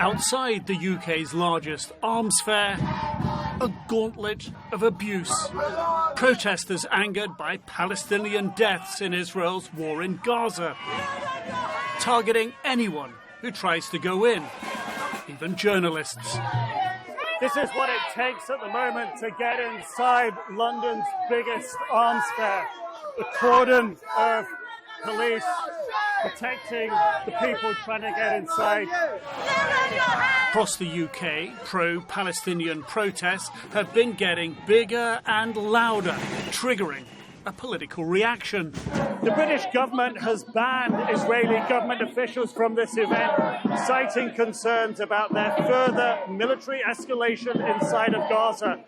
Outside the UK's largest arms fair, a gauntlet of abuse. Protesters angered by Palestinian deaths in Israel's war in Gaza, targeting anyone who tries to go in, even journalists. This is what it takes at the moment to get inside London's biggest arms fair. A cordon of police protecting the people trying to get inside. Across the UK, pro-Palestinian protests have been getting bigger and louder, triggering a political reaction. The British government has banned Israeli government officials from this event, citing concerns about their further military escalation inside of Gaza.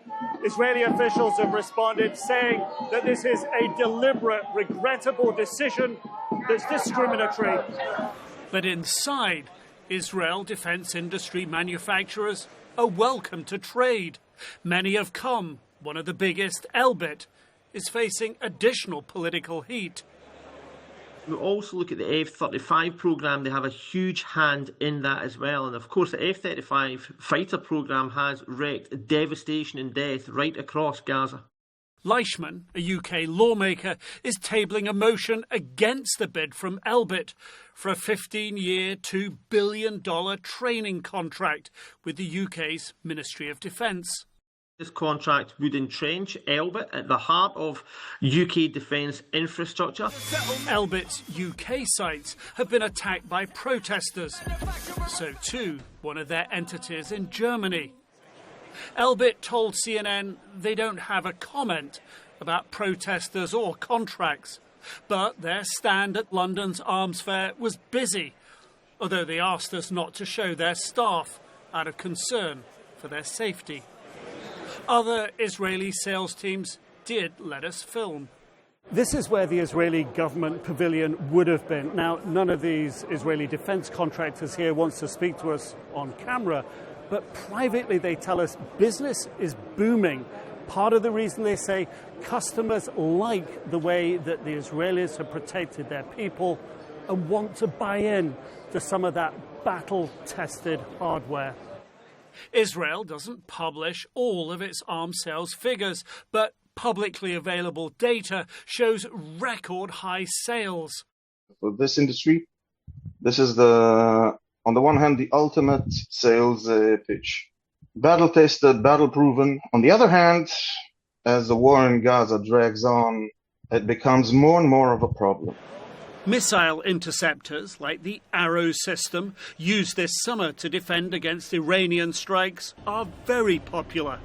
Israeli officials have responded, saying that this is a deliberate, regrettable decision that's discriminatory. But inside, Israel defence industry manufacturers are welcome to trade. Many have come. One of the biggest, Elbit, is facing additional political heat. We also look at the F-35 programme. They have a huge hand in that as well. And of course, the F-35 fighter programme has wreaked devastation and death right across Gaza. Leishman, a UK lawmaker, is tabling a motion against the bid from Elbit for a 15-year, $2 billion training contract with the UK's Ministry of Defence. This contract would entrench Elbit at the heart of UK defence infrastructure. Elbit's UK sites have been attacked by protesters. So too, one of their entities in Germany. Elbit told CNN they don't have a comment about protesters or contracts, but their stand at London's arms fair was busy, although they asked us not to show their staff out of concern for their safety. Other Israeli sales teams did let us film. This is where the Israeli government pavilion would have been. Now, none of these Israeli defence contractors here wants to speak to us on camera, but privately they tell us business is booming. Part of the reason, they say, customers like the way that the Israelis have protected their people and want to buy in to some of that battle-tested hardware. Israel doesn't publish all of its arms sales figures, but publicly available data shows record high sales. For this industry, this is on the one hand, the ultimate sales pitch. Battle-tested, battle-proven. On the other hand, as the war in Gaza drags on, it becomes more and more of a problem. Missile interceptors like the Arrow system, used this summer to defend against Iranian strikes, are very popular.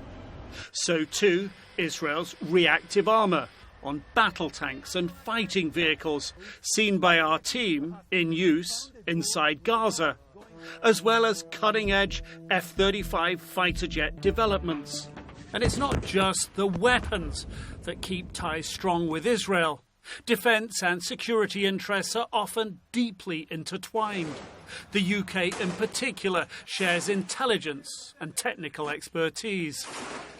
So too Israel's reactive armour on battle tanks and fighting vehicles, seen by our team in use inside Gaza, as well as cutting-edge F-35 fighter jet developments. And it's not just the weapons that keep ties strong with Israel. Defence and security interests are often deeply intertwined. The UK in particular shares intelligence and technical expertise.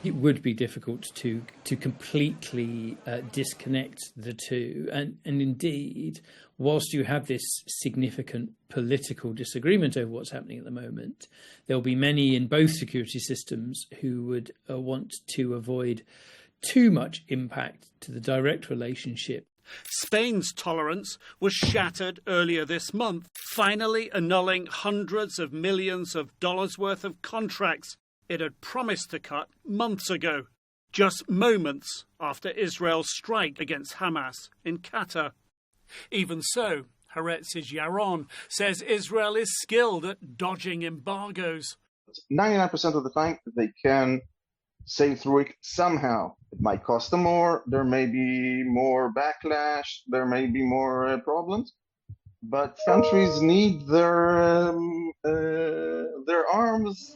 It would be difficult to completely disconnect the two. And indeed, whilst you have this significant political disagreement over what's happening at the moment, there'll be many in both security systems who would want to avoid too much impact to the direct relationship. Spain's tolerance was shattered earlier this month, finally annulling hundreds of millions of dollars worth of contracts it had promised to cut months ago, just moments after Israel's strike against Hamas in Qatar. Even so, Haaretz's Yaron says Israel is skilled at dodging embargoes. 99% of the time, they can sail through it somehow. It might cost them more, there may be more backlash, there may be more problems, but countries need their arms.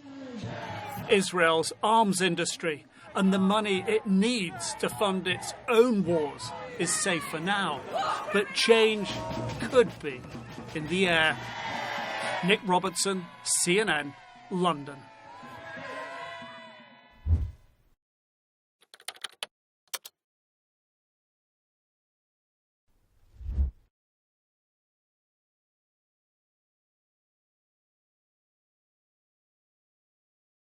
Israel's arms industry and the money it needs to fund its own wars is safe for now, but change could be in the air. Nick Robertson, CNN, London.